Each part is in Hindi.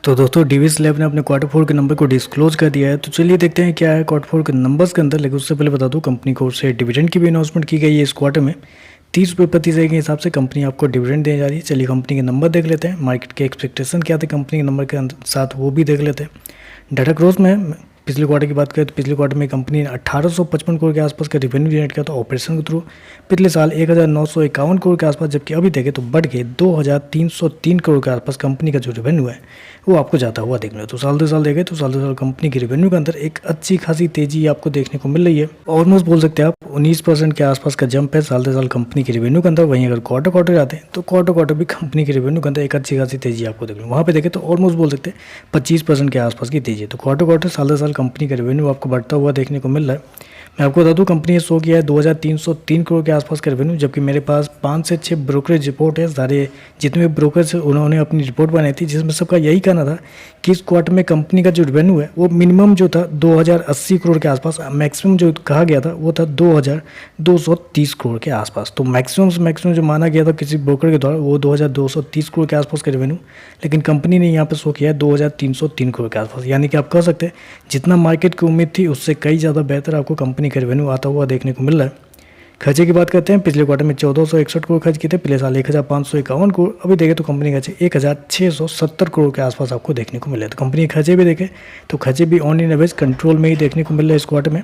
तो दोस्तों डीवीएस लैब ने अपने क्वार्टर फोर के नंबर को डिस्क्लोज कर दिया है। तो चलिए देखते हैं क्या है क्वार्टर फोर के नंबर्स के अंदर। लेकिन उससे पहले बता दूं, कंपनी को से डिविडेंड की भी अनाउंसमेंट की गई है इस क्वार्टर में। 30 रुपये प्रति शेयर के हिसाब से कंपनी आपको डिविडेंड देने जा रही है। चलिए कंपनी के नंबर देख लेते हैं, मार्केट के एक्सपेक्टेशन क्या थे कंपनी के नंबर के साथ वो भी देख लेते हैं। डाटा ग्रोथ में पिछले क्वार्टर की बात करें तो पिछले क्वार्टर में कंपनी ने 1855 करोड़ के आसपास का रेवेन्यू जनरेट किया था ऑपरेशन के थ्रू। पिछले साल 1951 करोड़ के आसपास, जबकि अभी देखें तो बढ़ के 2303 करोड़ के आसपास कंपनी का जो रेवेन्यू है वो आपको जाता हुआ देखने को। तो साल दो साल देखें तो साल दो साल कंपनी की रेवेन्यू के अंदर एक अच्छी खासी तेजी आपको देखने को मिल रही है। ऑलमोस्ट बोल सकते हैं आप 19% के आसपास का जंप है साल दो साल कंपनी की रेवेन्यू के अंदर। वहीं अगर क्वार्टर क्वार्टर आते हैं तो क्वार्टर क्वार्टर भी कंपनी की रेवेन्यू के अंदर एक अच्छी खासी तेजी आपको देखने को। वहाँ पे देखें तो ऑलमोस्ट बोल सकते हैं 25% के आसपास की तेजी है। तो क्वार्टर क्वार्टर साल दो साल कंपनी का रेवेन्यू आपको बढ़ता हुआ देखने को मिल रहा है। मैं आपको बता दूं, कंपनी ने शो किया है 2303 करोड़ के आसपास का रेवेन्यू, जबकि मेरे पास 5 से 6 ब्रोकरेज रिपोर्ट है। सारे जितने भी ब्रोकर्स उन्होंने अपनी रिपोर्ट बनाई थी, जिसमें सबका यही कहना था कि इस क्वार्टर में कंपनी का जो रेवेन्यू है वो मिनिमम जो था 2080 करोड़ के आसपास, मैक्सिमम जो कहा गया था वो था 2230 करोड़ के आसपास। तो मैक्सिमम जो माना गया था किसी ब्रोकर के द्वारा वो 2230 करोड़ के आसपास का रेवेन्यू, लेकिन कंपनी ने यहाँ पर शो किया है 2303 करोड़ के आसपास। यानी कि आप कह सकते हैं जितना मार्केट की उम्मीद थी उससे कई ज़्यादा बेहतर आपको कंपनी का रेवेन्यू आता हुआ देखने को मिल रहा है। खर्चे की बात करते हैं, पिछले क्वार्टर में 1461 करोड़ खर्च किए थे, पिछले साल 1551 करोड़। अभी देखें तो कंपनी खर्चे 1670 करोड़ के आसपास आपको देखने को मिले। तो कंपनी के खर्चे भी देखें तो खर्चे भी ऑन इन एवरेज कंट्रोल में ही देखने को मिल रहा है इस क्वार्टर में।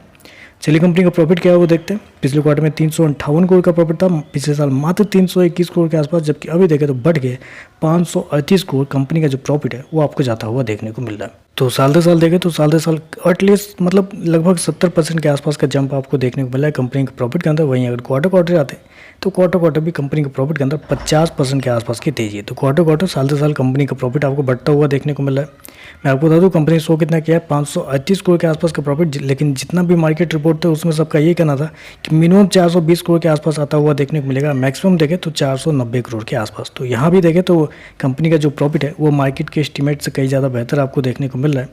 चलिए कंपनी का प्रॉफिट क्या है वो देखते हैं। पिछले क्वार्टर में 358 करोड़ का प्रॉफिट था, पिछले साल मात्र 321 करोड़ के आसपास, जबकि अभी देखें तो बढ़ के 538 करोड़ कंपनी का जो प्रॉफिट है वो आपको जाता हुआ देखने को मिल रहा है। तो साल दर साल देखें तो साल दर साल एटलीस्ट मतलब लगभग 70% के आसपास का जंप आपको देखने को मिला है कंपनी के प्रॉफिट के अंदर। वहीं अगर क्वार्टर क्वार्टर आते हैं तो क्वार्टर क्वार्टर भी कंपनी के प्रॉफिट के अंदर 50% के आसपास की तेजी है। तो क्वार्टर क्वार्टर साल दर साल कंपनी का प्रॉफिट आपको बढ़ता हुआ देखने को मिल रहा है। मैं आपको बता दूं, कंपनी ने शो कितना किया है 538 करोड़ के आसपास का प्रॉफिट, लेकिन जितना भी मार्केट रिपोर्ट थे उसमें सबका ये कहना था कि मिनिमम 420 करोड़ के आसपास आता हुआ देखने को मिलेगा, मैक्सिमम देखें तो 490 करोड़ के आसपास। तो यहाँ भी देखें तो कंपनी का जो प्रॉफिट है वो मार्केट के एस्टीमेट से कई ज़्यादा बेहतर आपको देखने को मिल रहा है।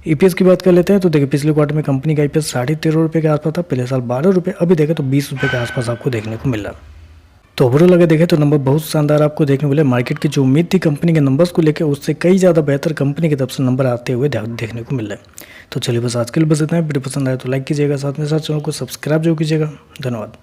ईपीएस की बात कर लेते हैं तो देखिए पिछले क्वार्टर में कंपनी का ईपीएस 13.5 रुपये के आसपास था, पिछले साल 12 रुपये, अभी देखें तो 20 रुपये के आसपास आपको देखने को मिल रहा है। तो ओवरऑल अगर देखें तो नंबर बहुत शानदार आपको देखने को मिले। मार्केट की जो उम्मीद थी कंपनी के नंबर्स को लेकर उससे कई ज़्यादा बेहतर कंपनी की तरफ से नंबर आते हुए देखने को मिल रहा है। तो चलिए बस आज के लिए बस इतना है। वीडियो पसंद आए तो लाइक कीजिएगा, साथ में साथ चैनल को सब्सक्राइब जरूर कीजिएगा। धन्यवाद।